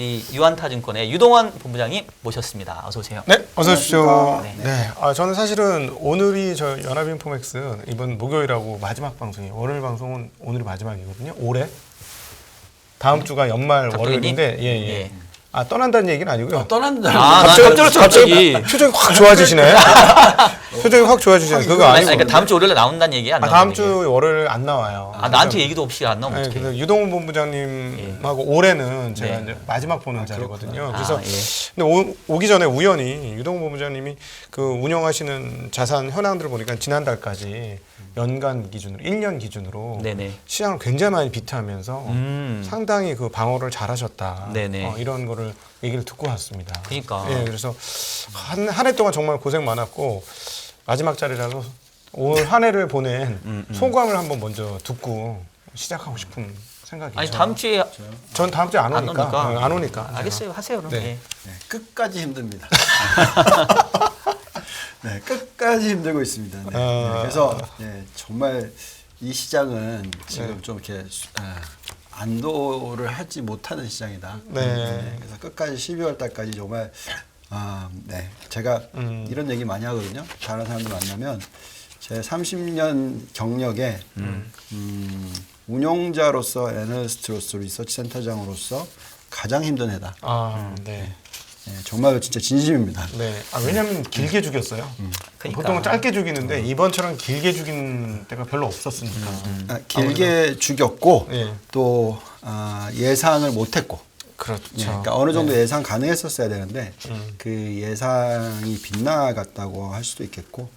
우리 유한타증권의 유동원 본부장님 모셨습니다. 어서 오세요. 네, 어서 오십시오. 네. 네, 저는 사실은 오늘이 저 연합인포맥스 이번 목요일하고 마지막 방송이 월요일 방송은 오늘이 마지막이거든요. 올해 다음 주가 연말 월요일인데 예. 떠난다는 얘기는 아니고요. 떠난다. 갑자기 표정이 확 좋아지시네. 표정이 확 좋아지시네. 그거 아니고. 그러니까 다음 주 월요일에 나온다는 얘기 안 나오는 다음 주 월요일 안 나와요. 나한테 얘기도 없이 안 나오면 어떡해. 근데 유동훈 본부장님하고 올해는 제가 이제 마지막 보는 자리거든요. 그래서 근데 오기 전에 우연히 유동훈 본부장님이 그 운영하시는 자산 현황들을 보니까 지난달까지 연간 기준으로 1년 기준으로 네네. 시장을 굉장히 많이 비트하면서 상당히 그 방어를 잘하셨다. 네네. 이런 거를 얘기를 듣고 왔습니다. 그러니까. 예, 그래서 한 해 동안 정말 고생 많았고 마지막 자리라서 올 한 해를 보낸 소감을 한번 먼저 듣고 시작하고 싶은 생각이. 아니 다음 주에 전 다음 주에 안 오니까. 오니까. 안 오니까. 알겠어요. 하세요 그럼. 네. 예. 네, 끝까지 힘듭니다. 네, 끝까지 힘들고 있습니다. 네. 그래서 정말 이 시장은 지금 좀 이렇게 안도를 하지 못하는 시장이다. 네. 그래서 끝까지 12월 달까지 정말 제가 이런 얘기 많이 하거든요. 다른 사람들 만나면 제 30년 경력에 운용자로서 애널리스트로서 리서치 센터장으로서 가장 힘든 해다. 네. 네, 정말 진짜 진심입니다. 네. 왜냐면 길게 죽였어요. 그러니까. 보통은 짧게 죽이는데 이번처럼 길게 죽인 때가 별로 없었으니까. 길게 죽였고 예. 또 예상을 못했고. 그렇죠. 그러니까 어느 정도 예상 가능했었어야 되는데 그 예상이 빗나갔다고 할 수도 있겠고.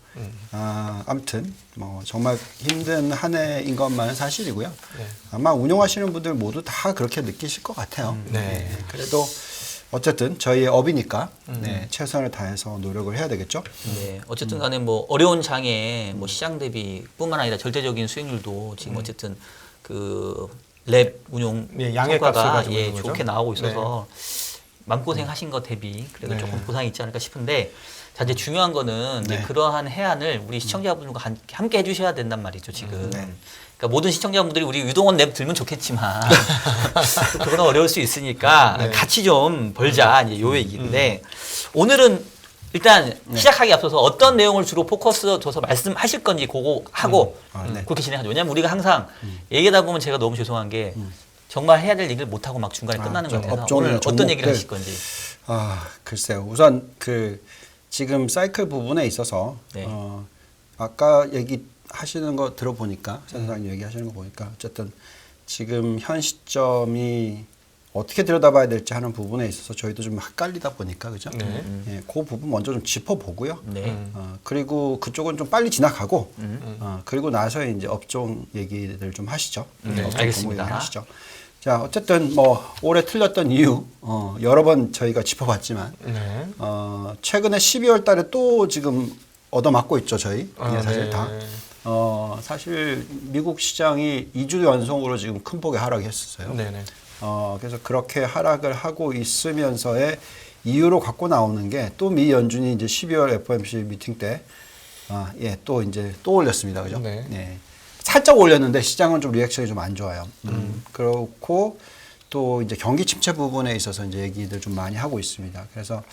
아무튼 뭐 정말 힘든 한 해인 것만은 사실이고요. 네. 아마 운영하시는 분들 모두 다 그렇게 느끼실 것 같아요. 네. 그래도 어쨌든 저희의 업이니까 최선을 다해서 노력을 해야 되겠죠. 네. 어쨌든 간에 뭐 어려운 장에 뭐 시장 대비뿐만 아니라 절대적인 수익률도 지금 어쨌든 그 랩 운용 양의 값을 성과가 가지고 있는 거죠. 좋게 나오고 있어서 마음고생 하신 거 대비 그래도 네. 조금 보상이 있지 않을까 싶은데 자 이제 중요한 거는 이제 그러한 해안을 우리 시청자분들과 함께 해주셔야 된단 말이죠 지금. 그러니까 모든 시청자분들이 우리 유동원 랩 들면 좋겠지만 그거는 어려울 수 있으니까 같이 좀 벌자 이제 요 얘기인데 오늘은 일단 시작하기 앞서서 어떤 내용을 주로 포커스 둬서 말씀하실 건지 그거 하고 그렇게 진행하죠. 왜냐하면 우리가 항상 얘기하다 보면 제가 너무 죄송한 게 정말 해야 될 얘기를 못 하고 막 중간에 끝나는 것 같아서 오늘 어떤 얘기를 하실 건지. 글쎄요. 우선 지금 사이클 부분에 있어서 아까 얘기하시는 거 들어보니까 센터장님 얘기하시는 거 보니까 어쨌든 지금 현 시점이 어떻게 들여다봐야 될지 하는 부분에 있어서 저희도 좀 헷갈리다 보니까 그죠? 그 부분 먼저 좀 짚어보고요. 그리고 그쪽은 좀 빨리 지나가고 그리고 나서 이제 업종 얘기들 좀 하시죠. 업종 알겠습니다. 얘기 하시죠. 자, 어쨌든 뭐 올해 틀렸던 이유 여러 번 저희가 짚어봤지만 최근에 12월 달에 또 지금 얻어맞고 있죠 저희 사실 다. 사실 미국 시장이 2주 연속으로 지금 큰 폭의 하락을 했었어요. 그래서 그렇게 하락을 하고 있으면서의 이유로 갖고 나오는 게 또 미 연준이 이제 12월 FOMC 미팅 때 또 이제 또 올렸습니다. 그죠? 살짝 올렸는데 시장은 좀 리액션이 좀 안 좋아요. 그렇고 또 이제 경기 침체 부분에 있어서 이제 얘기들 좀 많이 하고 있습니다. 그래서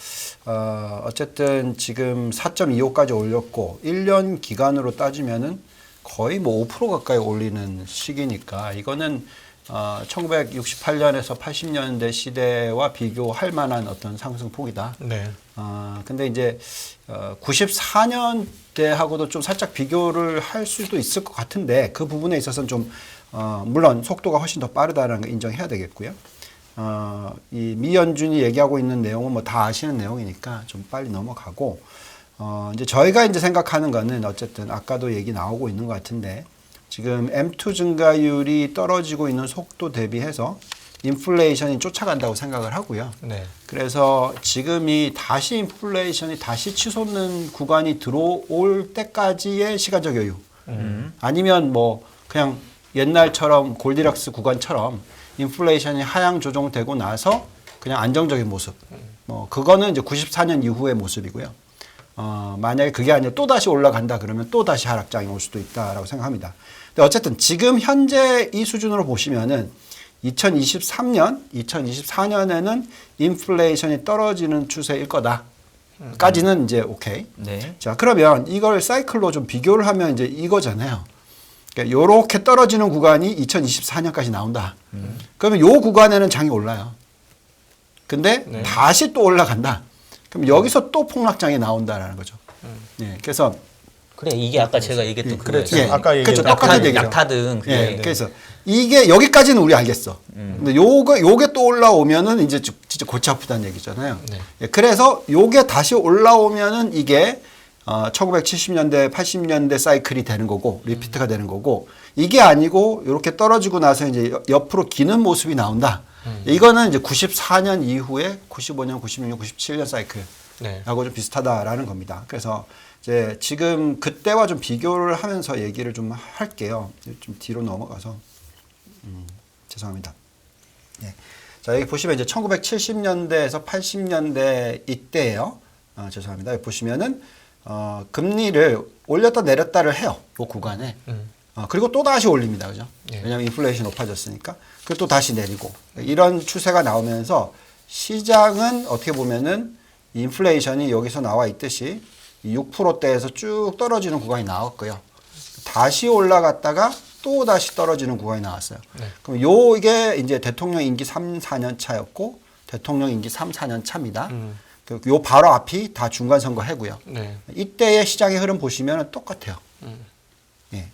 어쨌든 지금 4.25까지 올렸고 1년 기간으로 따지면은 거의 뭐 5% 가까이 올리는 시기니까 이거는 1968년에서 80년대 시대와 비교할 만한 어떤 상승폭이다. 근데 이제 94년대하고도 좀 살짝 비교를 할 수도 있을 것 같은데 그 부분에 있어서는 좀 물론 속도가 훨씬 더 빠르다는 걸 인정해야 되겠고요. 이 미연준이 얘기하고 있는 내용은 뭐 다 아시는 내용이니까 좀 빨리 넘어가고 이제 저희가 이제 생각하는 거는 어쨌든 아까도 얘기 나오고 있는 것 같은데 지금 M2 증가율이 떨어지고 있는 속도 대비해서 인플레이션이 쫓아간다고 생각을 하고요. 그래서 지금이 다시 인플레이션이 다시 치솟는 구간이 들어올 때까지의 시간적 여유. 아니면 뭐 그냥 옛날처럼 골디락스 구간처럼 인플레이션이 하향 조정되고 나서 그냥 안정적인 모습. 뭐 그거는 이제 94년 이후의 모습이고요. 만약에 그게 아니라 또 다시 올라간다 그러면 또 다시 하락장이 올 수도 있다라고 생각합니다. 근데 어쨌든 지금 현재 이 수준으로 보시면은 2024년에는 인플레이션이 떨어지는 추세일 거다. 까지는 이제 오케이. 네. 자, 그러면 이걸 사이클로 좀 비교를 하면 이제 이거잖아요. 그러니까 요렇게 떨어지는 구간이 2024년까지 나온다. 그러면 요 구간에는 장이 올라요. 근데 네. 다시 또 올라간다. 그럼 여기서 또 폭락장이 나온다라는 거죠. 예, 그래서 그래 이게 아까 제가 얘기했던 그렇죠. 그거예요. 아까 그렇죠. 얘기했던 똑같은 얘기죠. 약타등. 그게. 예, 그래서 이게 여기까지는 우리 알겠어. 근데 요게 또 올라오면은 이제 진짜 골치 아프다는 얘기잖아요. 네. 예, 그래서 요게 다시 올라오면은 이게 1970년대, 80년대 사이클이 되는 거고 리피트가 되는 거고 이게 아니고 이렇게 떨어지고 나서 이제 옆으로 기는 모습이 나온다. 이거는 이제 94년 이후에 95년, 96년, 97년 사이클하고 네. 좀 비슷하다라는 겁니다. 그래서 이제 지금 그때와 좀 비교를 하면서 얘기를 좀 할게요. 좀 뒤로 넘어가서 죄송합니다. 네. 자 여기 보시면 이제 1970년대에서 80년대 이때예요. 죄송합니다. 여기 보시면은 금리를 올렸다 내렸다를 해요. 이 구간에. 그리고 또 다시 올립니다. 그죠? 예. 왜냐하면 인플레이션이 높아졌으니까. 그리고 또 다시 내리고. 이런 추세가 나오면서 시장은 어떻게 보면은 인플레이션이 여기서 나와 있듯이 6%대에서 쭉 떨어지는 구간이 나왔고요. 다시 올라갔다가 또 다시 떨어지는 구간이 나왔어요. 네. 그럼 요게 이제 대통령 임기 3, 4년 차였고 대통령 임기 3, 4년 차입니다. 요 바로 앞이 다 중간 선거 해고요. 네. 이때의 시장의 흐름 보시면 똑같아요. 예.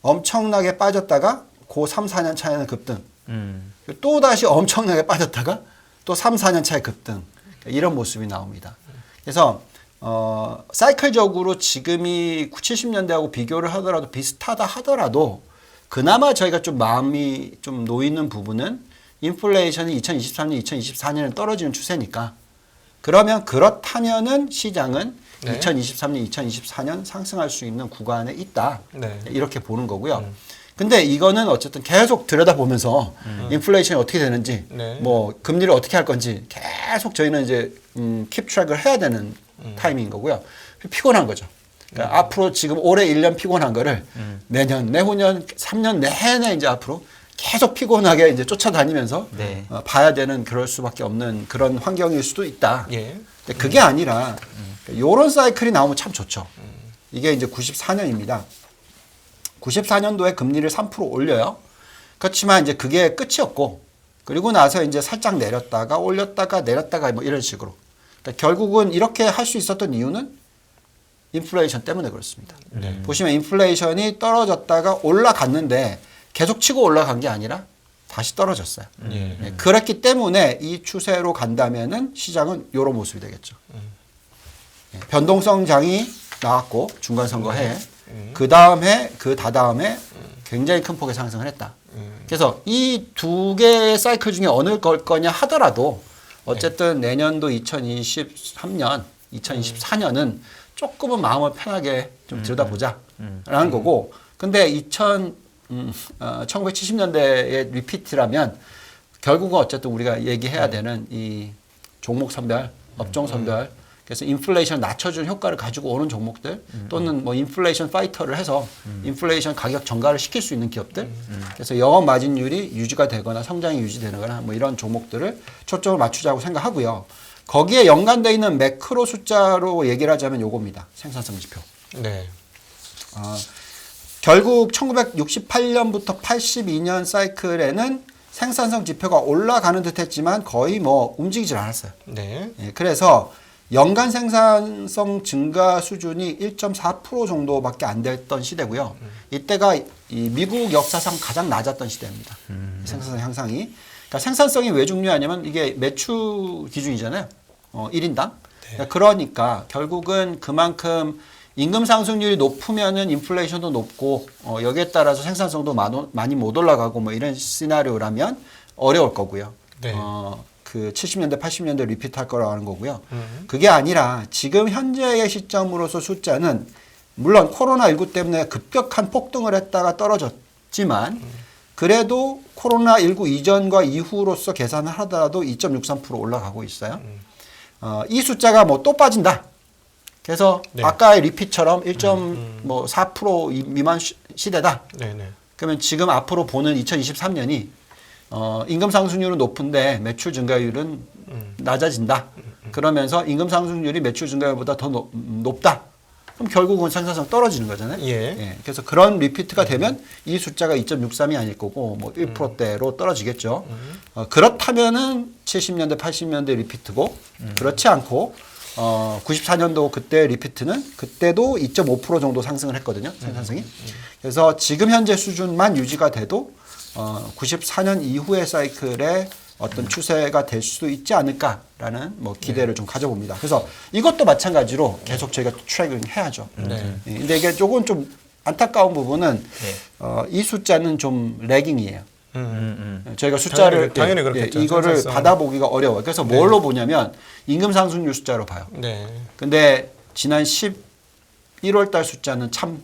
엄청나게 빠졌다가 그 3, 4년 차에는 급등. 또 다시 엄청나게 빠졌다가 또 3, 4년 차에 급등. 이런 모습이 나옵니다. 그래서 사이클적으로 지금이 70년대하고 비교를 하더라도 비슷하다 하더라도 그나마 저희가 좀 마음이 좀 놓이는 부분은 인플레이션이 2023년, 2024년에 떨어지는 추세니까 그러면 그렇다면은 시장은 네. 2023년, 2024년 상승할 수 있는 구간에 있다. 네. 이렇게 보는 거고요. 근데 이거는 어쨌든 계속 들여다보면서 인플레이션이 어떻게 되는지 네. 뭐 금리를 어떻게 할 건지 계속 저희는 이제 킵 트랙을 해야 되는 타이밍인 거고요. 피곤한 거죠. 그러니까 앞으로 지금 올해 1년 피곤한 거를 내년, 내후년, 3년 내내 이제 앞으로 계속 피곤하게 이제 쫓아다니면서 네. 봐야 되는 그럴 수밖에 없는 그런 환경일 수도 있다. 예. 근데 그게 아니라 요런 사이클이 나오면 참 좋죠. 이게 이제 94년입니다. 94년도에 금리를 3% 올려요. 그렇지만 이제 그게 끝이었고, 그리고 나서 이제 살짝 내렸다가 올렸다가 내렸다가 뭐 이런 식으로. 그러니까 결국은 이렇게 할 수 있었던 이유는 인플레이션 때문에 그렇습니다. 네. 보시면 인플레이션이 떨어졌다가 올라갔는데 계속 치고 올라간 게 아니라 다시 떨어졌어요. 예. 네, 그렇기 때문에 이 추세로 간다면은 시장은 이런 모습이 되겠죠. 네, 변동성장이 나왔고 중간 선거해 그 다음에 그 다다음에 굉장히 큰 폭의 상승을 했다. 그래서 이 두 개의 사이클 중에 어느 걸 거냐 하더라도 어쨌든 내년도 2023년, 2024년은 조금은 마음을 편하게 좀 들여다보자라는 거고. 근데 1970년대의 리피트라면 결국은 어쨌든 우리가 얘기해야 되는 이 종목 선별, 업종 선별, 그래서 인플레이션 낮춰주는 효과를 가지고 오는 종목들 또는 뭐 인플레이션 파이터를 해서 인플레이션 가격 전가를 시킬 수 있는 기업들 그래서 영업 마진율이 유지가 되거나 성장이 유지되거나 뭐 이런 종목들을 초점을 맞추자고 생각하고요. 거기에 연관되어 있는 매크로 숫자로 얘기를 하자면 요겁니다. 생산성 지표. 네. 결국 1968년부터 82년 사이클에는 생산성 지표가 올라가는 듯 했지만 거의 뭐 움직이질 않았어요. 네. 예, 그래서 연간 생산성 증가 수준이 1.4% 정도밖에 안 됐던 시대고요. 이때가 이 미국 역사상 가장 낮았던 시대입니다. 생산성 향상이. 그러니까 생산성이 왜 중요하냐면 이게 매출 기준이잖아요. 1인당. 네. 그러니까 결국은 그만큼 임금 상승률이 높으면은 인플레이션도 높고 여기에 따라서 생산성도 많이 못 올라가고 뭐 이런 시나리오라면 어려울 거고요. 네. 그 70년대, 80년대 리피트할 거라고 하는 거고요. 그게 아니라 지금 현재의 시점으로서 숫자는 물론 코로나19 때문에 급격한 폭등을 했다가 떨어졌지만 그래도 코로나19 이전과 이후로서 계산을 하더라도 2.63% 올라가고 있어요. 이 숫자가 뭐 또 빠진다. 그래서 네. 아까의 리피트처럼 1.4% 미만 시대다. 네, 네. 그러면 지금 앞으로 보는 2023년이 임금 상승률은 높은데 매출 증가율은 낮아진다. 그러면서 임금 상승률이 매출 증가율보다 더 높다. 그럼 결국은 생산성 떨어지는 거잖아요. 예. 그래서 그런 리피트가 되면 이 숫자가 2.63이 아닐 거고 뭐 1%대로 떨어지겠죠. 그렇다면은 70년대, 80년대 리피트고 그렇지 않고 94년도 그때 리피트는 그때도 2.5% 정도 상승을 했거든요. 생산성이. 그래서 지금 현재 수준만 유지가 돼도 94년 이후의 사이클에 어떤 추세가 될 수도 있지 않을까라는 뭐 기대를 좀 가져봅니다. 그래서 이것도 마찬가지로 계속 저희가 트랙을 해야죠. 근데 이게 조금 좀 안타까운 부분은 이 숫자는 좀 레깅이에요. 저희가 숫자를 당연히 그렇겠죠. 이거를 생산성. 받아보기가 어려워요. 그래서 뭘로 보냐면 임금 상승률 숫자로 봐요. 네. 근데 지난 11월 달 숫자는 참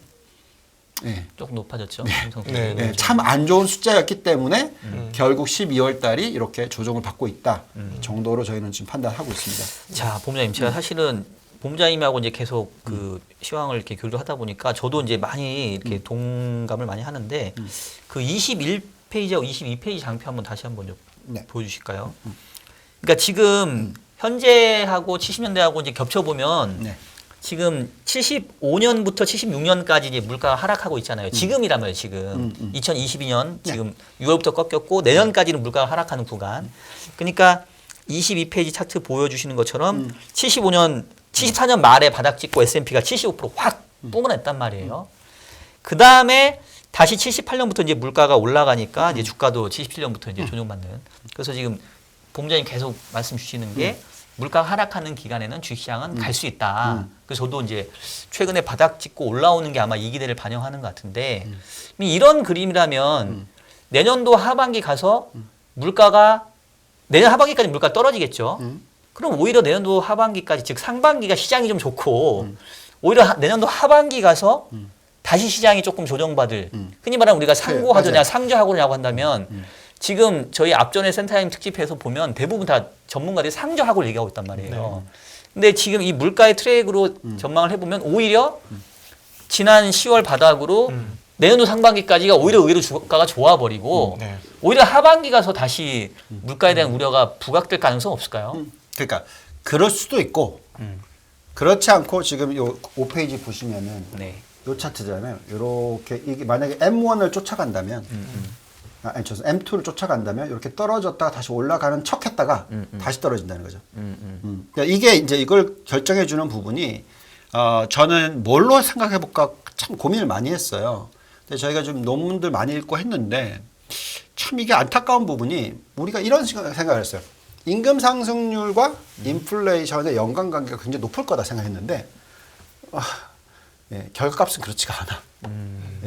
조금 높아졌죠. 네. 참 안 좋은 숫자였기 때문에 결국 12월 달이 이렇게 조정을 받고 있다 정도로 저희는 지금 판단하고 있습니다. 자, 본부장님, 제가 사실은 본부장님하고 이제 계속 그 시황을 이렇게 교류를 하다 보니까 저도 이제 많이 이렇게 동감을 많이 하는데 그 21페이지하고 22페이지 장표 한번 다시 한번 좀 보여주실까요? 그러니까 지금 현재하고 70년대하고 이제 겹쳐 보면 지금 75년부터 76년까지 이제 물가가 하락하고 있잖아요. 지금이라면 지금 2022년 지금 6월부터 꺾였고 내년까지는 물가가 하락하는 구간. 그러니까 22페이지 차트 보여주시는 것처럼 74년 말에 바닥 찍고 S&P가 75%확 뿜어냈단 말이에요. 그 다음에 다시 78년부터 이제 물가가 올라가니까 이제 주가도 77년부터 이제 조정받는. 그래서 지금 본부장님 계속 말씀 주시는 게 물가가 하락하는 기간에는 주식시장은 갈 수 있다. 그래서 저도 이제 최근에 바닥 찍고 올라오는 게 아마 이 기대를 반영하는 것 같은데 이런 그림이라면 내년도 하반기 가서 물가가 내년 하반기까지 물가 떨어지겠죠. 그럼 오히려 내년도 하반기까지 즉 상반기가 시장이 좀 좋고 오히려 내년도 하반기 가서 다시 시장이 조금 조정받을 흔히 말하면 우리가 상고하느냐 상저하고냐고 한다면 지금 저희 앞전에 센터타임 특집에서 보면 대부분 다 전문가들이 상저하고를 얘기하고 있단 말이에요. 근데 지금 이 물가의 트랙으로 전망을 해보면 오히려 지난 10월 바닥으로 내년도 상반기까지가 오히려 의외로 주가가 좋아버리고 오히려 하반기 가서 다시 물가에 대한 우려가 부각될 가능성 없을까요? 그러니까 그럴 수도 있고 그렇지 않고 지금 요 5페이지 보시면은 요 차트잖아요. 이렇게 이게 만약에 M1을 쫓아간다면 아니 죄송해요. M2를 쫓아간다면 이렇게 떨어졌다가 다시 올라가는 척했다가 다시 떨어진다는 거죠. 그러니까 이게 이제 이걸 결정해 주는 부분이 저는 뭘로 생각해 볼까 참 고민을 많이 했어요. 근데 저희가 좀 논문들 많이 읽고 했는데 참 이게 안타까운 부분이 우리가 이런 생각을 했어요. 임금 상승률과 인플레이션의 연관관계가 굉장히 높을 거다 생각했는데 결과값은 그렇지가 않아.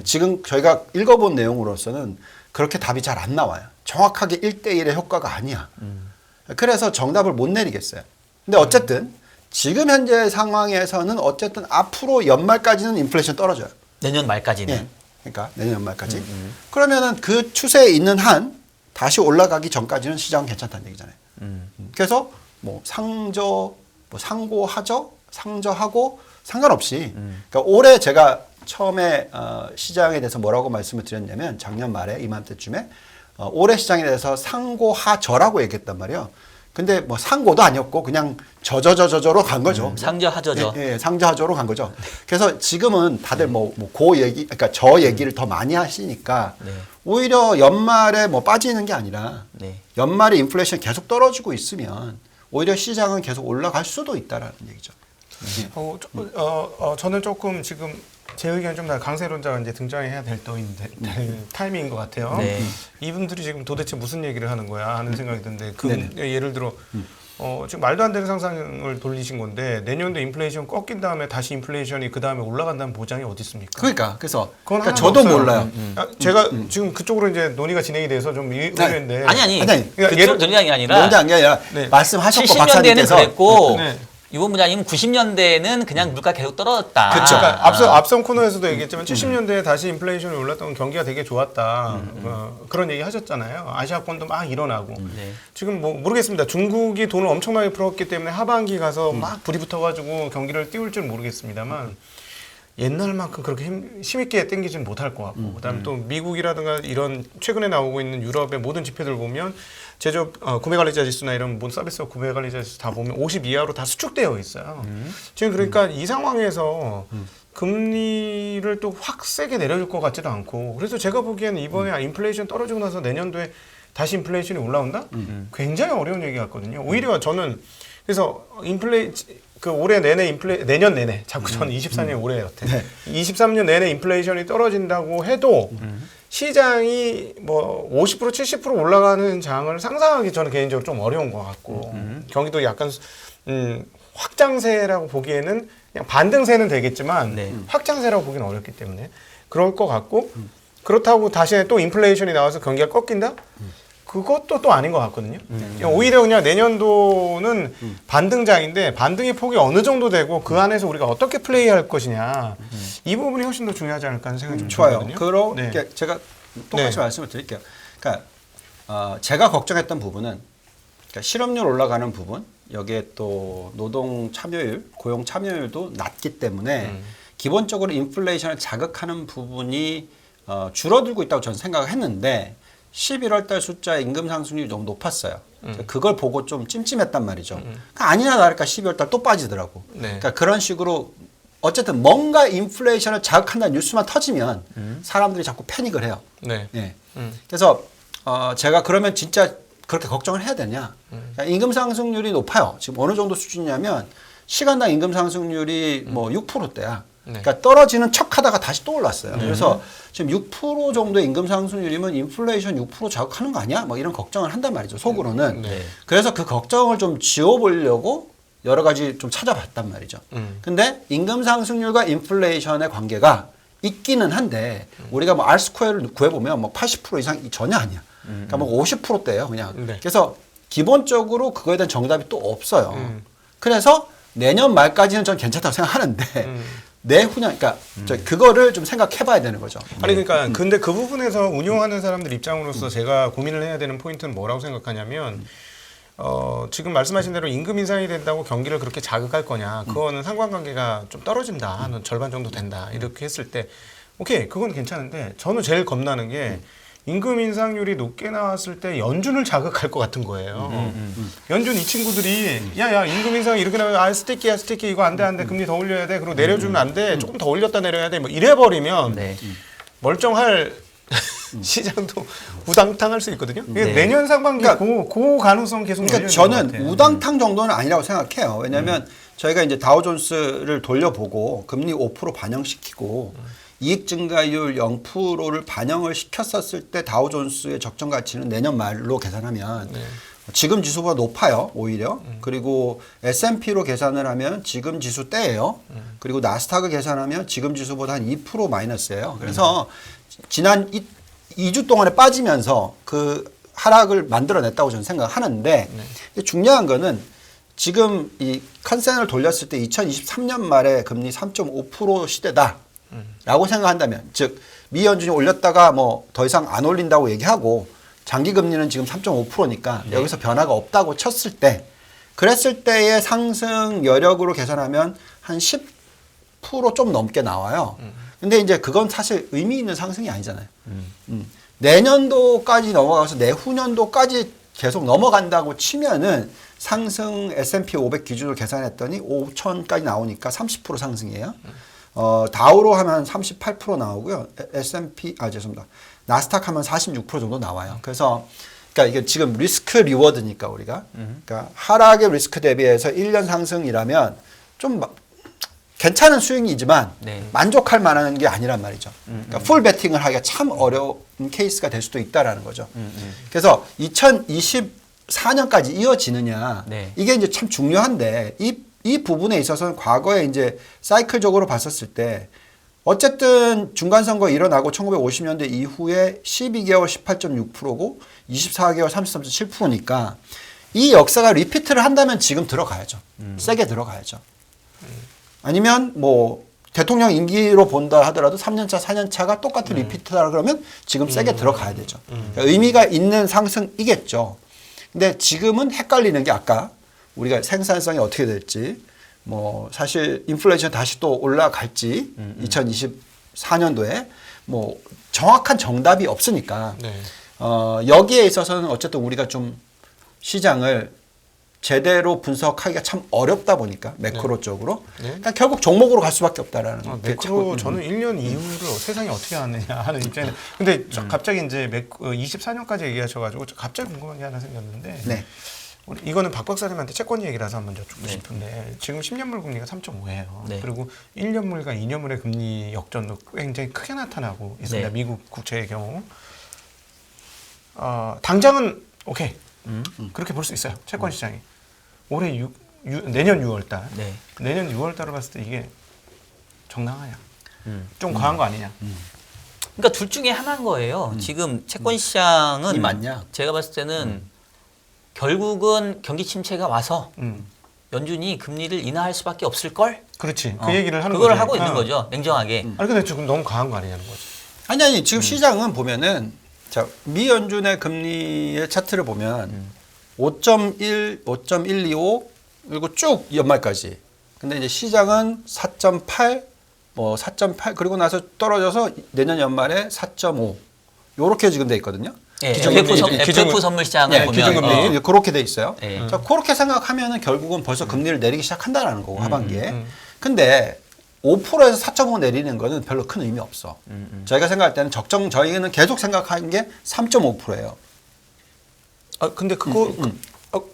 지금 저희가 읽어본 내용으로서는 그렇게 답이 잘 안 나와요. 정확하게 1대1의 효과가 아니야. 그래서 정답을 못 내리겠어요. 근데 어쨌든 지금 현재 상황에서는 어쨌든 앞으로 연말까지는 인플레이션 떨어져요. 내년 말까지는. 그러니까 내년 연말까지. 그러면은 그 추세에 있는 한 다시 올라가기 전까지는 시장은 괜찮다는 얘기잖아요. 그래서 뭐 상저, 뭐 상고하저, 상저하고 상관없이 그러니까 올해 제가 처음에 시장에 대해서 뭐라고 말씀을 드렸냐면 작년 말에 이맘때쯤에 올해 시장에 대해서 상고하저라고 얘기했단 말이에요. 근데 뭐 상고도 아니었고 그냥 저저저저저로 간 거죠. 상저하저죠. 예, 상저하저로 간 거죠. 그래서 지금은 다들 고 얘기, 그러니까 저 얘기를 더 많이 하시니까 오히려 연말에 뭐 빠지는 게 아니라 연말에 인플레이션이 계속 떨어지고 있으면 오히려 시장은 계속 올라갈 수도 있다라는 얘기죠. 저는 조금 지금 제 의견은 좀 강세론자가 이제 등장해야 될 타이밍인 것 같아요. 이분들이 지금 도대체 무슨 얘기를 하는 거야 하는 생각이 드는데 예를 들어 지금 말도 안 되는 상상을 돌리신 건데 내년도 인플레이션 꺾인 다음에 다시 인플레이션이 그 다음에 올라간다는 보장이 어디 있습니까? 그러니까 저도 없어요. 몰라요. 제가 지금 그쪽으로 이제 논의가 진행이 돼서 좀 의외인데 아니 그러니까 그쪽 논의가 아니라 말씀하셨고 70년대는 박사님께서 그랬고 유 본부장님은 90년대에는 그냥 물가 계속 떨어졌다. 그렇죠. 그러니까 앞선 코너에서도 얘기했지만 70년대에 다시 인플레이션이 올랐던 경기가 되게 좋았다. 그런 얘기 하셨잖아요. 아시아권도 막 일어나고. 지금 뭐 모르겠습니다. 중국이 돈을 엄청나게 풀었기 때문에 하반기 가서 막 불이 붙어가지고 경기를 띄울 줄 모르겠습니다만 옛날만큼 그렇게 힘있게 땡기지는 못할 것 같고 그다음에 또 미국이라든가 이런 최근에 나오고 있는 유럽의 모든 지표들 보면 제조업 구매관리자 지수나 이런 모든 서비스업 구매관리자 지수 다 보면 50 이하로 다 수축되어 있어요. 지금 그러니까 이 상황에서 금리를 또 확 세게 내려줄 것 같지도 않고 그래서 제가 보기에는 이번에 인플레이션 떨어지고 나서 내년도에 다시 인플레이션이 올라온다? 굉장히 어려운 얘기 같거든요. 오히려 저는 그래서 그 올해 내내 내년 내내 자꾸 저는 24년 올해 같아. 네. 23년 내내 인플레이션이 떨어진다고 해도 시장이 뭐 50% 70% 올라가는 장을 상상하기 저는 개인적으로 좀 어려운 것 같고 경기도 약간 확장세라고 보기에는 그냥 반등세는 되겠지만 네. 확장세라고 보기는 어렵기 때문에 그럴 것 같고 그렇다고 다시 또 인플레이션이 나와서 경기가 꺾인다? 그것도 또 아닌 것 같거든요. 오히려 그냥 내년도는 반등장인데 반등의 폭이 어느 정도 되고 그 안에서 우리가 어떻게 플레이할 것이냐 이 부분이 훨씬 더 중요하지 않을까 하는 생각이 좀 좋아요. 들거든요. 그렇게 제가 똑같이 말씀을 드릴게요. 그러니까 제가 걱정했던 부분은 그러니까 실업률 올라가는 부분 여기에 또 노동 참여율, 고용 참여율도 낮기 때문에 기본적으로 인플레이션을 자극하는 부분이 줄어들고 있다고 저는 생각을 했는데 11월 달 숫자 임금 상승률이 너무 높았어요. 그걸 보고 좀 찜찜했단 말이죠. 그러니까 아니나 다를까 12월 달 또 빠지더라고. 네. 그러니까 그런 식으로 어쨌든 뭔가 인플레이션을 자극한다는 뉴스만 터지면 사람들이 자꾸 패닉을 해요. 네. 예. 그래서 제가 그러면 진짜 그렇게 걱정을 해야 되냐? 그러니까 임금 상승률이 높아요. 지금 어느 정도 수준이냐면 시간당 임금 상승률이 뭐 6%대야. 네. 그러니까 떨어지는 척하다가 다시 또 올랐어요. 그래서 지금 6% 정도의 임금 상승률이면 인플레이션 6% 자극하는 거 아니야? 뭐 이런 걱정을 한단 말이죠. 속으로는. 네. 그래서 그 걱정을 좀 지워보려고 여러 가지 좀 찾아봤단 말이죠. 근데 임금 상승률과 인플레이션의 관계가 있기는 한데 우리가 뭐 R 스퀘어를 구해보면 뭐 80% 이상 전혀 아니야. 그러니까 뭐 50%대예요, 그냥. 네. 그래서 기본적으로 그거에 대한 정답이 또 없어요. 그래서 내년 말까지는 전 괜찮다고 생각하는데 내후년, 그러니까 그거를 좀 생각해봐야 되는 거죠. 아니 그러니까 근데 그 부분에서 운용하는 사람들 입장으로서 제가 고민을 해야 되는 포인트는 뭐라고 생각하냐면 지금 말씀하신 대로 임금 인상이 된다고 경기를 그렇게 자극할 거냐 그거는 상관관계가 좀 떨어진다 한 절반 정도 된다 이렇게 했을 때 오케이 그건 괜찮은데 저는 제일 겁나는 게 임금 인상률이 높게 나왔을 때 연준을 자극할 것 같은 거예요. 연준 이 친구들이 야야 임금 인상이 이렇게 나면 스티키야 스티키 이거 안 돼 금리 더 올려야 돼 그리고 내려주면 안 돼 조금 더 올렸다 내려야 돼 뭐 이래버리면 네. 멀쩡할 시장도 우당탕할 수 있거든요. 네. 내년 상반기 그 가능성 계속 그러니까 열려 있는 것 저는 같아요. 우당탕 정도는 아니라고 생각해요. 왜냐하면 저희가 이제 다우존스를 돌려보고 금리 5% 반영시키고 이익 증가율 0%를 반영을 시켰었을 때 다우존스의 적정 가치는 내년 말로 계산하면 지금 지수보다 높아요, 오히려. 그리고 S&P로 계산을 하면 지금 지수 때예요. 그리고 나스닥을 계산하면 지금 지수보다 한 2% 마이너스예요. 그래서 지난 2주 동안에 빠지면서 그 하락을 만들어냈다고 저는 생각하는데 중요한 거는 지금 이 컨센을 돌렸을 때 2023년 말에 금리 3.5% 시대다. 라고 생각한다면 즉 미 연준이 올렸다가 뭐 더 이상 안 올린다고 얘기하고 장기 금리는 지금 3.5%니까 여기서 변화가 없다고 쳤을 때 그랬을 때의 상승 여력으로 계산하면 한 10% 좀 넘게 나와요. 근데 이제 그건 사실 의미 있는 상승이 아니잖아요. 내년도까지 넘어가서 내후년도까지 계속 넘어간다고 치면은 상승 S&P 500 기준으로 계산했더니 5천까지 나오니까 30% 상승이에요. 다우로 하면 38% 나오고요. S&P 죄송합니다. 나스닥 하면 46% 정도 나와요. 그래서 그러니까 이게 지금 리스크 리워드니까 우리가 그러니까 하락의 리스크 대비해서 1년 상승이라면 좀 괜찮은 스윙이지만 네. 만족할 만한 게 아니란 말이죠. 그러니까 풀 베팅을 하기가 참 어려운 케이스가 될 수도 있다라는 거죠. 그래서 2024년까지 이어지느냐 네. 이게 이제 참 중요한데 이 부분에 있어서는 과거에 이제 사이클적으로 봤었을 때 어쨌든 중간선거 일어나고 1950년대 이후에 12개월 18.6%고 24개월 33.7%니까 이 역사가 리피트를 한다면 지금 들어가야죠. 세게 들어가야죠. 아니면 뭐 대통령 임기로 본다 하더라도 3년차, 4년차가 똑같은 리피트다 그러면 지금 세게 들어가야 되죠. 그러니까 의미가 있는 상승이겠죠. 근데 지금은 헷갈리는 게 아까 우리가 생산성이 어떻게 될지 뭐 사실 인플레이션 다시 또 올라갈지 2024년도에 뭐 정확한 정답이 없으니까 네. 여기에 있어서는 어쨌든 우리가 좀 시장을 제대로 분석하기가 참 어렵다 보니까 매크로 쪽으로 그러니까 결국 종목으로 갈 수밖에 없다라는 매크로 저는 1년 이후를 세상이 어떻게 하느냐 하는 입장인데 근데 갑자기 이제 24년까지 얘기하셔가지고 갑자기 궁금한 게 하나 생겼는데 네. 이거는 박 박사님한테 채권 얘기라서 한번 여쭙고 싶은데 지금 10년물 금리가 3.5예요. 네. 그리고 1년물과 2년물의 금리 역전도 굉장히 크게 나타나고 있습니다. 네. 미국 국채의 경우 당장은 오케이 그렇게 볼 수 있어요. 채권 시장이 올해 내년 6월달 네. 내년 6월달을 봤을 때 이게 정당하냐 좀 과한 거 아니냐 그러니까 둘 중에 하나인 거예요. 지금 채권 시장은 이 맞냐? 제가 봤을 때는 결국은 경기 침체가 와서 음. 연준이 금리를 인하할 수밖에 없을 걸. 그렇지 그 얘기를 하는 그걸 거지. 하고 있는 거죠. 냉정하게. 아니 근데 지금 너무 과한 거 아니냐는 거지. 아니 지금 시장은 보면은 자, 미 연준의 금리의 차트를 보면 5.1, 5.125 그리고 쭉 연말까지. 근데 이제 시장은 4.8, 뭐 4.8 그리고 나서 떨어져서 내년 연말에 4.5 요렇게 지금 돼 있거든요. 예, 기준금리, FF 선물 시장을 네, 보면 기준금리 그렇게 돼 있어요. 예. 자, 그렇게 생각하면은 결국은 벌써 금리를 내리기 시작한다라는 거고 하반기에. 근데 5%에서 4.5 내리는 거는 별로 큰 의미 없어. 저희가 생각할 때는 저희는 계속 생각하는 게 3.5%예요. 근데 그거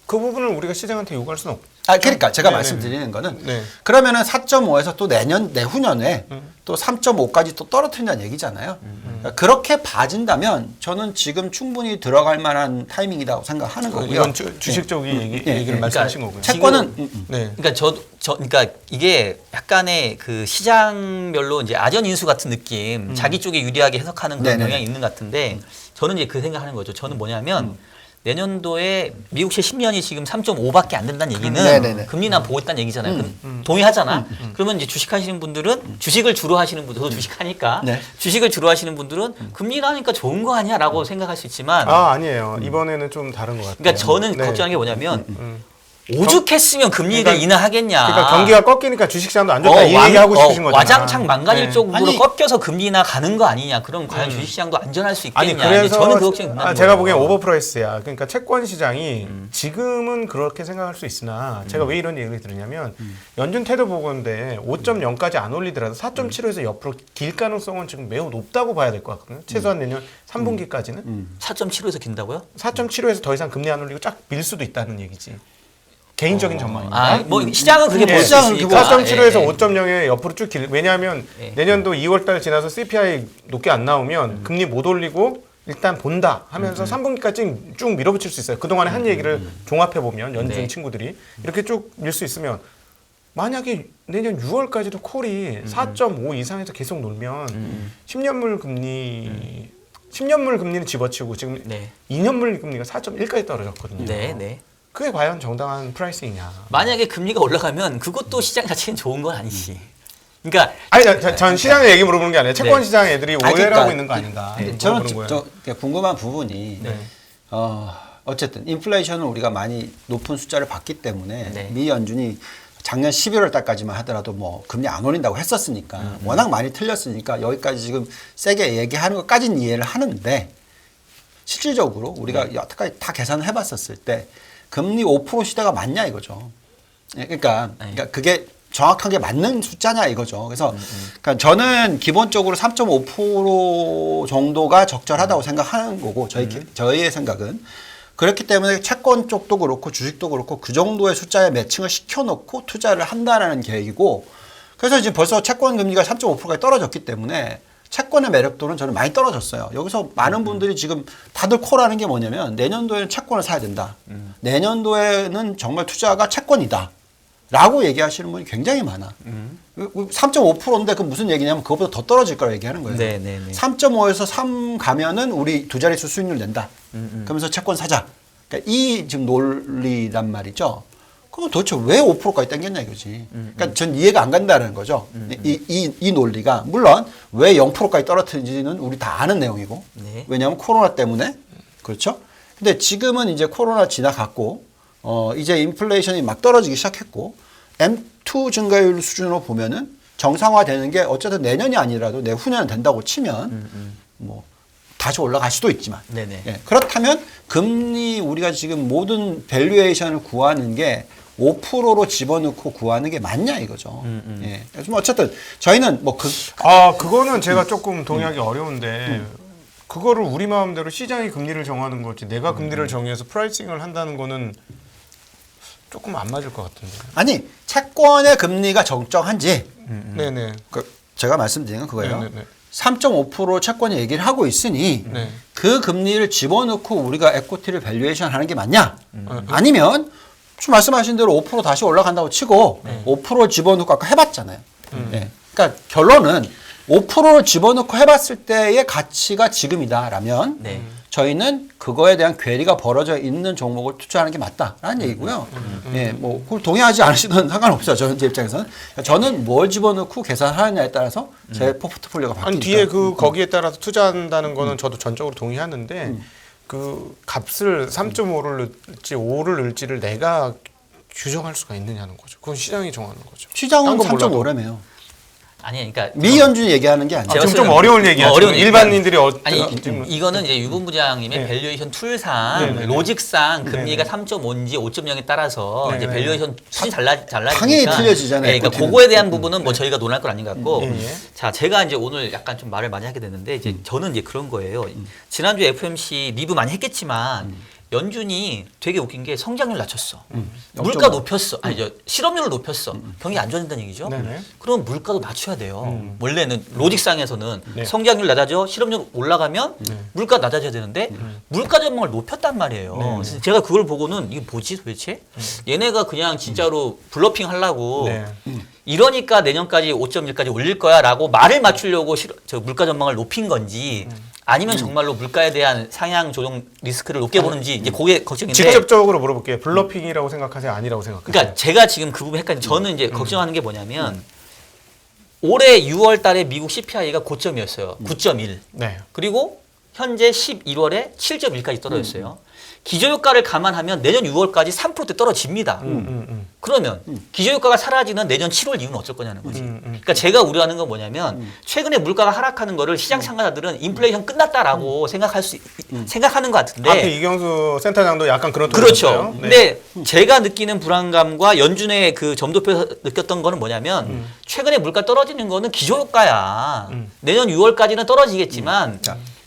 그 부분을 우리가 시장한테 요구할 수는 없. 그러니까 제가 네네. 말씀드리는 거는 네. 그러면은 4.5에서 또 내후년에 또 3.5까지 또 떨어뜨린다는 얘기잖아요. 그러니까 그렇게 봐진다면 저는 지금 충분히 들어갈 만한 타이밍이라고 생각하는 거고요. 이건 주식적인 얘기를 말씀하신 거고요. 채권은 네. 그러니까 그러니까 이게 약간의 그 시장별로 이제 아전 인수 같은 느낌, 자기 쪽에 유리하게 해석하는 그런 네네. 경향이 있는 것 같은데 저는 이제 그 생각하는 거죠. 저는 뭐냐면 내년도에 미국채 10년이 지금 3.5밖에 안 된다는 얘기는 네네네. 금리나 보고 있다는 얘기잖아요. 동의하잖아. 그러면 이제 주식하시는 분들은 주식을 주로 하시는 분들, 저도 주식하니까 네. 주식을 주로 하시는 분들은 금리 나니까 좋은 거 아니야라고 생각할 수 있지만 아니에요. 이번에는 좀 다른 것 같아요. 그러니까 저는 네. 걱정하는 게 뭐냐면 오죽했으면 금리를 그러니까- 인하하겠냐. 그러니까 경기가 꺾이니까 주식시장도 안 좋다 이 얘기하고 싶으신 거잖아. 와장창 망가질 네. 쪽으로 아니, 꺾여서 금리 인하 가는 거 아니냐. 그럼 과연 주식시장도 안전할 수 있겠냐. 아니 이제 그래서 저는 그 걱정이 된다는 제가 거예요. 보기엔 오버프라이스야. 그러니까 채권 시장이 지금은 그렇게 생각할 수 있으나 제가 왜 이런 얘기를 드리냐면 연준 태도 보건데 5.0까지 안 올리더라도 4.75에서 옆으로 길 가능성은 지금 매우 높다고 봐야 될 것 같거든요. 최소한 내년 3분기까지는 4.75에서 긴다고요? 4.75에서 더 이상 금리 안 올리고 쫙 밀 수도 있다는 얘기지. 개인적인 전망입니다. 뭐 시장은 그게 볼 수 시장은 있으니까. 4.75에서 예, 예. 5.0에 옆으로 쭉 왜냐하면 예. 내년도 2월달 지나서 CPI 높게 안 나오면 금리 못 올리고 일단 본다 하면서 3분기까지 쭉 밀어붙일 수 있어요. 그동안에 한 얘기를 종합해 보면 연준 네. 친구들이 이렇게 쭉 밀 수 있으면 만약에 내년 6월까지도 콜이 4.5 이상에서 계속 놀면 10년물 금리는 집어치우고 지금 네. 2년물 금리가 4.1까지 떨어졌거든요. 네, 네. 그게 과연 정당한 프라이싱이냐? 만약에 금리가 올라가면 그것도 시장 자체는 좋은 건 아니지. 그러니까 아니, 전 시장의 얘기 물어보는 게 아니라 채권 네. 시장 애들이 오해를 그러니까 하고 있는 거 아닌가? 저는 물어보는 거예요. 궁금한 부분이 네. 어쨌든 인플레이션을 우리가 많이 높은 숫자를 봤기 때문에 네. 미 연준이 작년 11월 달까지만 하더라도 뭐 금리 안 올린다고 했었으니까 워낙 많이 틀렸으니까 여기까지 지금 세게 얘기하는 것까지는 이해를 하는데 실질적으로 우리가 여태까지 다 계산을 해봤었을 때 금리 5% 시대가 맞냐 이거죠. 그러니까 그게 정확하게 맞는 숫자냐 이거죠. 그래서 그러니까 저는 기본적으로 3.5% 정도가 적절하다고 생각하는 거고 저희의 생각은 그렇기 때문에 채권 쪽도 그렇고 주식도 그렇고 그 정도의 숫자에 매칭을 시켜놓고 투자를 한다는 계획이고 그래서 지금 벌써 채권 금리가 3.5%까지 떨어졌기 때문에 채권의 매력도는 저는 많이 떨어졌어요. 여기서 많은 분들이 지금 다들 콜하는 게 뭐냐면 내년도에는 채권을 사야 된다. 내년도에는 정말 투자가 채권이다. 라고 얘기하시는 분이 굉장히 많아. 3.5%인데 그 무슨 얘기냐면 그것보다 더 떨어질 거라고 얘기하는 거예요. 네, 네, 네. 3.5에서 3 가면은 우리 두 자릿수 수익률 낸다. 그러면서 채권 사자. 그러니까 이 지금 논리란 말이죠. 그럼 도대체 왜 5%까지 당겼냐 이거지. 그러니까 전 이해가 안 간다는 거죠. 이 논리가. 물론 왜 0%까지 떨어뜨리는지는 우리 다 아는 내용이고. 네. 왜냐하면 코로나 때문에. 그렇죠? 근데 지금은 이제 코로나 지나갔고 이제 인플레이션이 막 떨어지기 시작했고 2 증가율 수준으로 보면은 정상화되는 게 어쨌든 내년이 아니라도 내후년은 된다고 치면 뭐 다시 올라갈 수도 있지만 네네. 예, 그렇다면 금리 우리가 지금 모든 밸류에이션을 구하는 게 5%로 집어넣고 구하는 게 맞냐 이거죠. 예. 그래서 뭐 어쨌든 저희는 뭐 그거는 제가 조금 동의하기 어려운데 그거를 우리 마음대로 시장이 금리를 정하는 거지 내가 금리를 정해서 프라이싱을 한다는 거는 조금 안 맞을 것 같은데. 아니 채권의 금리가 적정한지 네네. 제가 말씀드린 건 그거예요. 네네네. 3.5% 채권이 얘기를 하고 있으니 네. 그 금리를 집어넣고 우리가 에코티를 밸류에이션 하는 게 맞냐? 아니면 지금 말씀하신 대로 5% 다시 올라간다고 치고 5% 집어넣고 아까 해봤잖아요. 예. 그러니까 결론은 5%를 집어넣고 해봤을 때의 가치가 지금이다라면 네. 저희는 그거에 대한 괴리가 벌어져 있는 종목을 투자하는 게 맞다라는 얘기고요. 예, 뭐 그걸 동의하지 않으시면 상관없어요. 저는 제 입장에서는 저는 뭘 집어넣고 계산하느냐에 따라서 제 포트폴리오가 바뀌니까. 아니 뒤에 거기에 따라서 투자한다는 거는 저도 전적으로 동의하는데 그 값을 3.5를 넣을지 5를 넣을지를 내가 규정할 수가 있느냐는 거죠. 그건 시장이 정하는 거죠. 시장은 딴건 몰라도. 3.5라며요. 아니 그러니까 미연준이 얘기하는 게 아니에요. 지금 좀 어려운 얘기야. 어려운 일반인들이 아니 지금 이거는 이제 유분 부장님의 네. 밸류에이션 툴상 네네네. 로직상 금리가 네네. 3.5인지 5.0에 따라서 이제 네네. 밸류에이션 툴이 달라지니까 당연히 틀려지잖아요, 네, 그러니까 에코티는. 그거에 대한 부분은 뭐 저희가 논할 건 아닌 것 같고 예, 예. 자 제가 이제 오늘 약간 좀 말을 많이 하게 됐는데 이제 저는 이제 그런 거예요. 지난주 FMC 리뷰 많이 했겠지만 연준이 되게 웃긴 게 성장률 낮췄어. 물가 높였어. 아니 저 실업률을 높였어. 경기 안 좋아진다는 얘기죠. 네네. 그럼 물가도 낮춰야 돼요. 원래는 로직상에서는 네. 성장률 낮아져 실업률 올라가면 물가 낮아져야 되는데 물가 전망을 높였단 말이에요. 네. 그래서 제가 그걸 보고는 이게 뭐지 도대체? 얘네가 그냥 진짜로 블러핑 하려고 네. 이러니까 내년까지 5.1까지 올릴 거야라고 말을 맞추려고 저 물가 전망을 높인 건지 아니면 정말로 물가에 대한 상향 조정 리스크를 높게 보는지 이제 그게 걱정인데 직접적으로 물어볼게요. 블러핑이라고 생각하세요? 아니라고 생각하세요? 그러니까 제가 지금 그 부분 헷갈리는데 저는 이제 걱정하는 게 뭐냐면 올해 6월 달에 미국 CPI가 고점이었어요. 9.1. 네. 그리고 현재 11월에 7.1까지 떨어졌어요. 기저효과를 감안하면 내년 6월까지 3%대 떨어집니다. 그러면 기저효과가 사라지는 내년 7월 이후는 어쩔 거냐는 거지. 그러니까 제가 우려하는 건 뭐냐면 최근에 물가가 하락하는 거를 시장 참가자들은 인플레이션 끝났다라고 생각하는 것 같은데 앞에 이경수 센터장도 약간 그런 그렇죠. 톤이었어요. 네. 근데 제가 느끼는 불안감과 연준의 그 점도표에서 느꼈던 거는 뭐냐면 최근에 물가 떨어지는 거는 기저효과야. 내년 6월까지는 떨어지겠지만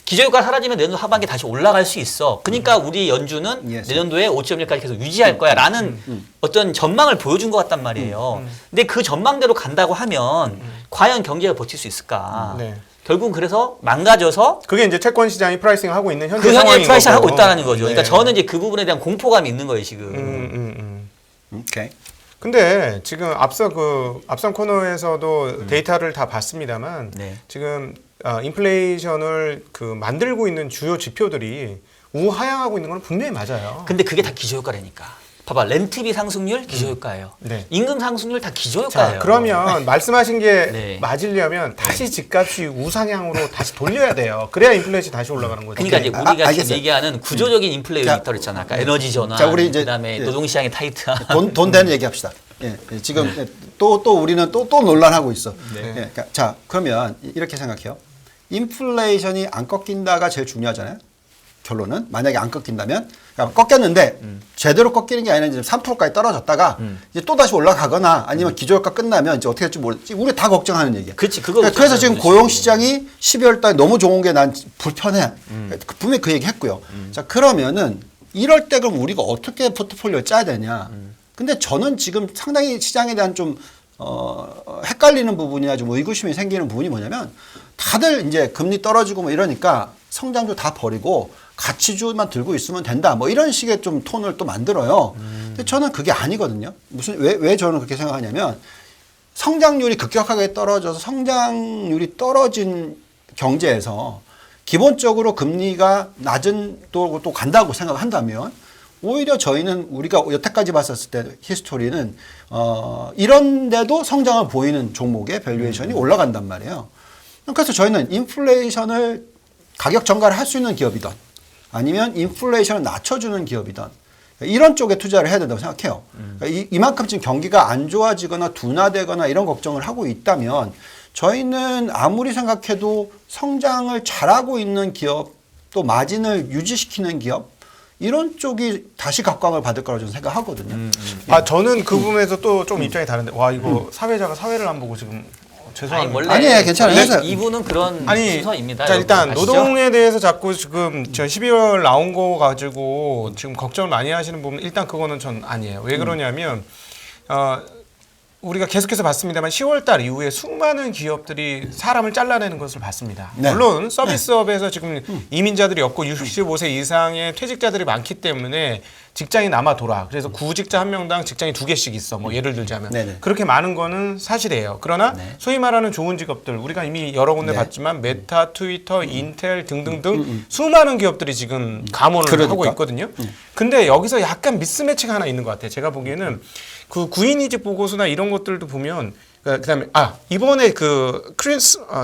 기저효과 사라지면 내년 하반기에 다시 올라갈 수 있어. 그러니까 우리 연준은 내년도에 5.1까지 계속 유지할 거야 라는 어떤 전망을 보여준 것 같단 말이에요. 근데 그 전망대로 간다고 하면 과연 경기가 버틸 수 있을까? 네. 결국은 그래서 망가져서 그게 이제 채권 시장이 프라이싱 하고 있는 현재 그 현재 상황인 프라이싱 하고 거고. 있다는 거죠. 그러니까 네. 저는 이제 그 부분에 대한 공포감이 있는 거예요 지금. 오케이. 근데 지금 앞선 코너에서도 데이터를 다 봤습니다만 네. 지금 인플레이션을 만들고 있는 주요 지표들이 우하향하고 있는 건 분명히 맞아요. 근데 그게 다 기저효과라니까. 봐봐, 렌트비 상승률 기저효과예요. 네. 임금 상승률 다 기저효과예요. 자, 그러면 말씀하신 게 네. 맞으려면 다시 집값이 우상향으로 다시 돌려야 돼요. 그래야 인플레이션이 다시 올라가는 거죠. 그러니까 이제 우리가 지금 알겠어요. 얘기하는 구조적인 인플레이터 있잖아. 아까 에너지 전환, 자, 우리 이제 그다음에 노동시장의 타이트함. 돈 되는 얘기합시다. 예, 지금 또 우리는 또 논란하고 있어. 예, 그러니까 자, 그러면 이렇게 생각해요. 인플레이션이 안 꺾인다가 제일 중요하잖아요. 결론은 만약에 안 꺾인다면 그러니까 꺾였는데 제대로 꺾이는 게 아니라 이제 3%까지 떨어졌다가 이제 또 다시 올라가거나 아니면 기저효과 끝나면 이제 어떻게 될지 모르지. 우리 다 걱정하는 얘기야. 그렇지, 그거 그래서 지금 걱정하는 고용 시장이 12월 달에 너무 좋은 게 난 불편해. 분명히 그 얘기 했고요. 자, 그러면은 이럴 때 그럼 우리가 어떻게 포트폴리오를 짜야 되냐? 근데 저는 지금 상당히 시장에 대한 좀 헷갈리는 부분이나 좀 의구심이 생기는 부분이 뭐냐면 다들 이제 금리 떨어지고 뭐 이러니까 성장주 다 버리고 가치주만 들고 있으면 된다. 뭐 이런 식의 좀 톤을 또 만들어요. 근데 저는 그게 아니거든요. 왜 저는 그렇게 생각하냐면 성장률이 급격하게 떨어져서 성장률이 떨어진 경제에서 기본적으로 금리가 낮은 또 간다고 생각한다면 오히려 저희는 우리가 여태까지 봤었을 때 히스토리는 이런데도 성장을 보이는 종목의 밸류에이션이 올라간단 말이에요. 그래서 저희는 인플레이션을 가격 전가를 할 수 있는 기업이든 아니면 인플레이션을 낮춰주는 기업이든 이런 쪽에 투자를 해야 된다고 생각해요. 그러니까 이만큼 지금 경기가 안 좋아지거나 둔화되거나 이런 걱정을 하고 있다면 저희는 아무리 생각해도 성장을 잘하고 있는 기업 또 마진을 유지시키는 기업 이런 쪽이 다시 각광을 받을 거라고 저는 생각하거든요. 저는 그 부분에서 또 좀 입장이 다른데 와 이거 사회자가 사회를 안 보고 지금 죄송합니다. 원래 아니에요, 괜찮아요. 이분은 그런 순서입니다. 자, 일단 아시죠? 노동에 대해서 자꾸 지금 저 12월 나온 거 가지고 지금 걱정을 많이 하시는 부분 일단 그거는 전 아니에요. 왜 그러냐면 우리가 계속해서 봤습니다만 10월 달 이후에 수많은 기업들이 사람을 잘라내는 것을 봤습니다. 네. 물론 서비스업에서 지금 이민자들이 없고 65세 이상의 퇴직자들이 많기 때문에 직장이 남아 돌아. 그래서 구직자 한 명당 직장이 2개씩 있어. 뭐 예를 들자면 네네. 그렇게 많은 거는 사실이에요. 그러나 네. 소위 말하는 좋은 직업들 우리가 이미 여러 군데 네. 봤지만 메타, 트위터, 인텔 등등등 수많은 기업들이 지금 감원을 그러니까. 하고 있거든요. 근데 여기서 약간 미스매치가 하나 있는 것 같아요. 제가 보기에는 그 구인이직 보고서나 이런 것들도 보면 그다음에 이번에 그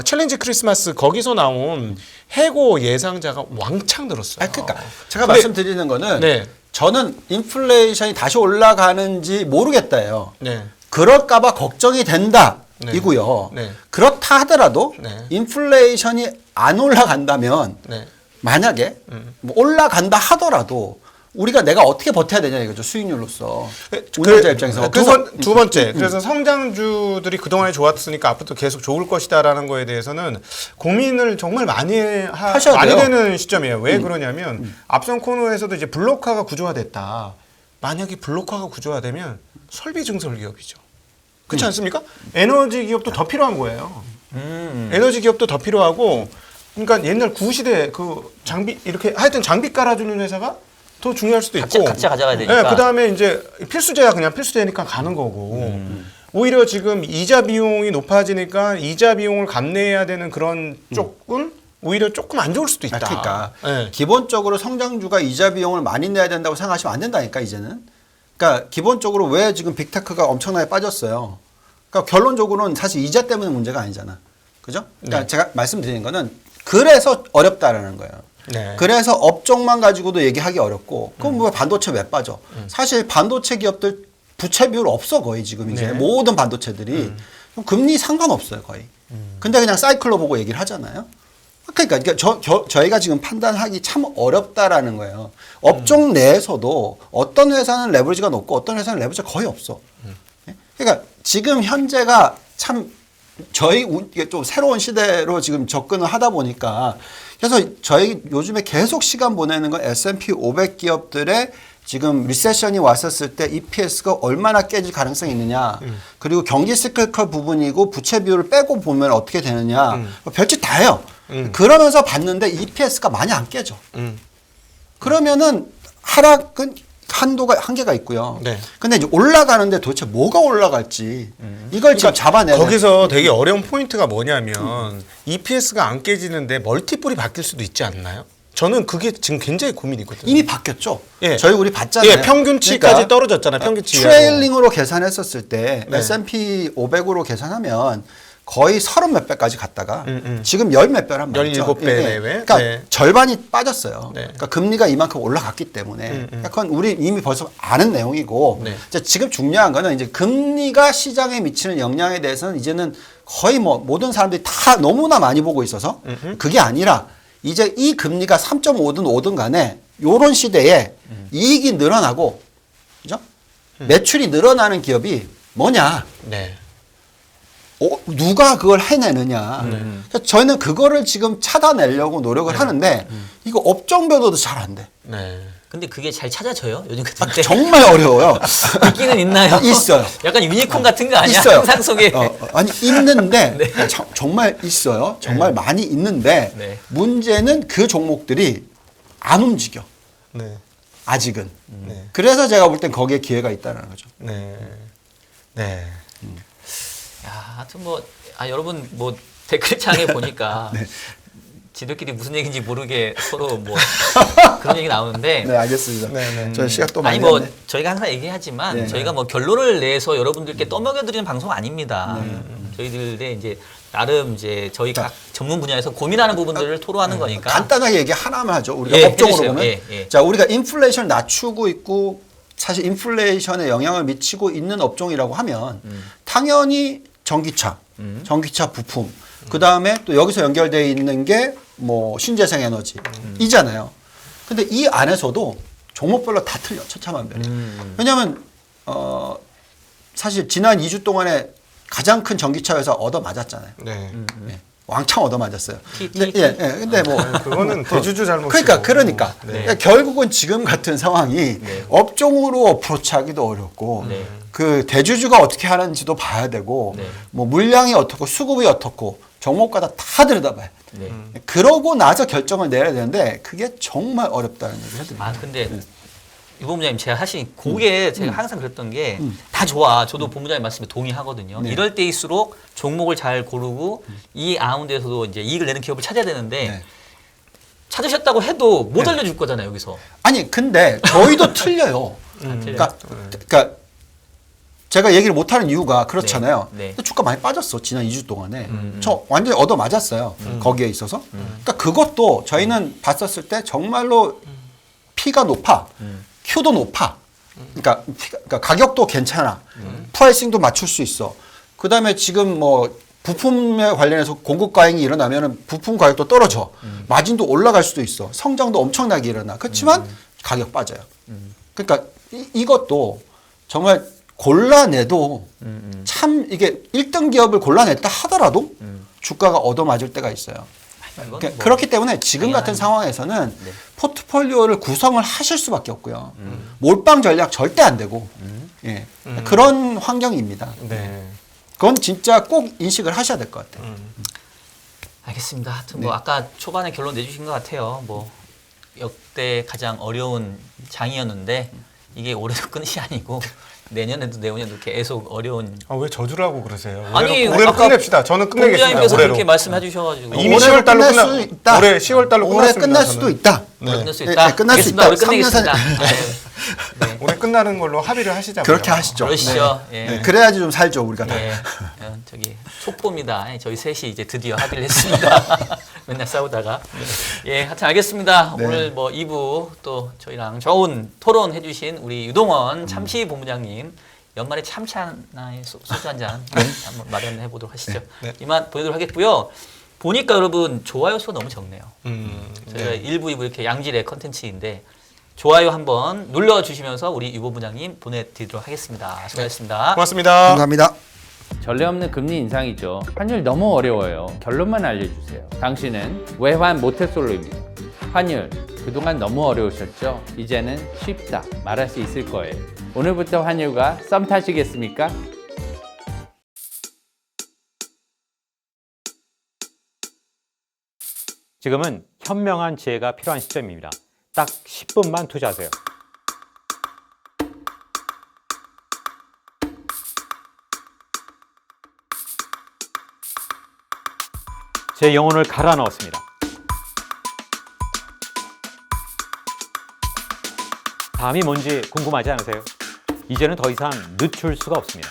챌린지 크리스마스 거기서 나온 해고 예상자가 왕창 늘었어요. 그러니까 제가 말씀드리는 거는 네. 저는 인플레이션이 다시 올라가는지 모르겠다예요. 네. 그럴까봐 걱정이 된다. 네. 이고요. 네. 그렇다 하더라도 네. 인플레이션이 안 올라간다면 네. 만약에 뭐 올라간다 하더라도 우리가 내가 어떻게 버텨야 되냐 이거죠. 수익률로서. 운영자 입장에서. 두 번째. 그래서 성장주들이 그동안에 좋았으니까 앞으로도 계속 좋을 것이다라는 거에 대해서는 고민을 정말 많이 하셔야 돼요. 되는 시점이에요. 왜 그러냐면 앞선 코너에서도 이제 블록화가 구조화됐다. 만약에 블록화가 구조화되면 설비 증설 기업이죠. 그렇지 않습니까? 에너지 기업도 더 필요한 거예요. 에너지 기업도 더 필요하고 그러니까 옛날 구시대 그 장비 이렇게 하여튼 장비 깔아주는 회사가 더 중요할 수도 있고 각자 가져가야 되니까. 네, 그다음에 이제 필수제야 그냥 필수제니까 가는 거고 오히려 지금 이자 비용이 높아지니까 이자 비용을 감내해야 되는 그런 쪽은 오히려 조금 안 좋을 수도 있다. 그러니까 네. 기본적으로 성장주가 이자 비용을 많이 내야 된다고 생각하시면 안 된다니까 이제는. 그러니까 기본적으로 왜 지금 빅테크가 엄청나게 빠졌어요. 그러니까 결론적으로는 사실 이자 때문에 문제가 아니잖아. 그죠? 그러니까 네. 제가 말씀드리는 거는 그래서 어렵다라는 거예요. 네. 그래서 업종만 가지고도 얘기하기 어렵고 그럼 뭐 반도체 왜 빠져? 사실 반도체 기업들 부채 비율 없어 거의 지금 이제 네. 모든 반도체들이 그럼 금리 상관없어요 거의. 근데 그냥 사이클로 보고 얘기를 하잖아요. 그러니까 저희가 지금 판단하기 참 어렵다라는 거예요. 업종 내에서도 어떤 회사는 레버리지가 높고 어떤 회사는 레버리지가 거의 없어. 그러니까 지금 현재가 참 이게 좀 새로운 시대로 지금 접근을 하다 보니까 그래서 저희 요즘에 계속 시간 보내는 건 S&P 500 기업들의 지금 리세션이 왔었을 때 EPS가 얼마나 깨질 가능성이 있느냐 그리고 경기 시클컬 부분이고 부채 비율을 빼고 보면 어떻게 되느냐 별짓 다 해요. 그러면서 봤는데 EPS가 많이 안 깨져. 그러면은 하락은 한계가 있고요. 네. 근데 이제 올라가는데 도대체 뭐가 올라갈지 이걸 지금 잡아내야 거기서 되게 어려운 포인트가 뭐냐면 EPS가 안 깨지는데 멀티플이 바뀔 수도 있지 않나요? 저는 그게 지금 굉장히 고민이거든요. 이미 바뀌었죠. 예. 우리 봤잖아요. 예, 평균치까지 떨어졌잖아요. 평균치. 트레일링으로 계산했었을 때 네. S&P 500으로 계산하면 거의 30 몇 배까지 갔다가 지금 10 몇 배란 말이죠. 17배 내외. 그러니까 네. 절반이 빠졌어요. 네. 그러니까 금리가 이만큼 올라갔기 때문에 그러니까 그건 우리 이미 벌써 아는 내용이고 네. 이제 지금 중요한 거는 이제 금리가 시장에 미치는 영향에 대해서는 이제는 거의 뭐 모든 사람들이 다 너무나 많이 보고 있어서 그게 아니라 이제 이 금리가 3.5든 5든 간에 요런 시대에 이익이 늘어나고 그죠? 매출이 늘어나는 기업이 뭐냐? 네. 누가 그걸 해내느냐. 그러니까 저희는 그거를 지금 찾아내려고 노력을 하는데 이거 업종별로도 잘 안 돼. 네. 근데 그게 잘 찾아져요? 요즘 같은 때. 정말 어려워요. 있기는 있나요? 있어요. 약간 유니콘 같은 거 아니야? 있어요. 상상 속에. 아니 있는데 네. 정말 있어요. 정말 많이 있는데 네. 문제는 그 종목들이 안 움직여. 네. 아직은. 네. 그래서 제가 볼 땐 거기에 기회가 있다는 거죠. 네. 네. 야, 하여튼 여러분 댓글창에 보니까 네. 지들끼리 무슨 얘기인지 모르게 서로 그런 얘기 나오는데. 네, 알겠습니다. 네. 저 시각 또 많이 아니 갔네. 저희가 항상 얘기하지만 네. 저희가 결론을 내서 여러분들께 떠먹여드리는 방송 아닙니다. 저희들의 이제 나름 이제 저희 각 전문 분야에서 고민하는 부분들을 토로하는 거니까. 간단하게 얘기 하나만 하죠. 우리가 예, 업종으로 해주세요. 보면. 예, 예. 자, 우리가 인플레이션을 낮추고 있고 사실 인플레이션에 영향을 미치고 있는 업종이라고 하면 당연히 전기차, 전기차 부품, 그 다음에 또 여기서 연결되어 있는 게 뭐 신재생 에너지이잖아요. 근데 이 안에서도 종목별로 다 틀려, 천차만별이. 왜냐하면 사실 지난 2주 동안에 가장 큰 전기차 회사 얻어 맞았잖아요. 네. 네. 왕창 얻어 맞았어요. 근데 근데 뭐 그거는 대주주 잘못이고. 그러니까 네. 결국은 지금 같은 상황이 업종으로 어프로치하기도 어렵고 그 대주주가 어떻게 하는지도 봐야 되고 뭐 물량이 어떻고 수급이 어떻고 종목마다 다 들여다봐요. 그러고 나서 결정을 내려야 되는데 그게 정말 어렵다는 얘기를 해드립니다. 아 근데 유 본부장님 제가 하신 그게 제가 항상 그랬던 게 다 좋아. 저도 본부장님 말씀에 동의하거든요. 네. 이럴 때일수록 종목을 잘 고르고 이 가운데서도 이제 이익을 내는 기업을 찾아야 되는데 네. 찾으셨다고 해도 못 알려줄 거잖아요 여기서. 아니 근데 저희도 틀려요. 그러니까 제가 얘기를 못하는 이유가 그렇잖아요. 네. 근데 주가 많이 빠졌어 지난 2주 동안에. 저 완전히 얻어 맞았어요. 거기에 있어서. 그러니까 그것도 저희는 봤었을 때 정말로 P가 높아, Q도 높아. 그러니까 가격도 괜찮아, 프라이싱도 맞출 수 있어. 그 다음에 지금 뭐 부품에 관련해서 공급 과잉이 일어나면 부품 가격도 떨어져, 마진도 올라갈 수도 있어, 성장도 엄청나게 일어나. 그렇지만 가격 빠져요. 그러니까 이것도 정말 골라내도 참 이게 1등 기업을 골라냈다 하더라도 주가가 얻어맞을 때가 있어요. 그러니까 그렇기 때문에 지금 같은 상황에서는 포트폴리오를 구성을 하실 수밖에 없고요. 몰빵 전략 절대 안 되고 예. 그런 환경입니다. 네. 그건 진짜 꼭 인식을 하셔야 될 것 같아요. 알겠습니다. 하여튼 뭐 아까 초반에 결론 내주신 것 같아요. 뭐 역대 가장 어려운 장이었는데 이게 올해도 끝이 아니고 내년에도 내후년도 계속 어려운. 아, 왜 저주라고 그러세요? 아니, 올해로 아까 끝냅시다. 저는 끝내겠습니다. 본부장님께서 올해로. 그렇게 말씀해 주셔가지고 이미 올해로 10월 달로 끝날 수 있다. 올해 10월 달로 올해 끝났습니다. 끝날 저는. 수도 있다. 올해 끝낼 수 네, 있다. 네, 끝날 수 알겠습니다. 있다. 올해 끝내겠습니다. 3년 네. 올해 끝나는 걸로 합의를 하시자고요. 그렇게 하시죠. 그러시죠. 예. 네, 그래야지 좀 살죠 우리가 다. 예, 저기 촉보입니다. 저희 셋이 이제 드디어 합의를 했습니다. 맨날 싸우다가. 예, 하여튼 알겠습니다. 네. 오늘 뭐 2부 또 저희랑 좋은 토론 해주신 우리 유동원 참시 본부장님 연말에 참치 하나에 소주 한 잔 한번 마련해 보도록 하시죠. 네. 이만 보내도록 하겠고요. 보니까 여러분 좋아요 수가 너무 적네요. 저희가 네. 1부, 2부 이렇게 양질의 컨텐츠인데 좋아요 한번 눌러주시면서 우리 유 본부장님 보내드리도록 하겠습니다. 수고하셨습니다. 고맙습니다. 감사합니다. 전례 없는 금리 인상이죠. 환율 너무 어려워요. 결론만 알려주세요. 당신은 외환 모태솔로입니다. 환율 그동안 너무 어려우셨죠? 이제는 쉽다 말할 수 있을 거예요. 오늘부터 환율과 썸 타시겠습니까? 지금은 현명한 지혜가 필요한 시점입니다. 딱 10분만 투자하세요. 제 영혼을 갈아 넣었습니다. 다음이 뭔지 궁금하지 않으세요? 이제는 더 이상 늦출 수가 없습니다.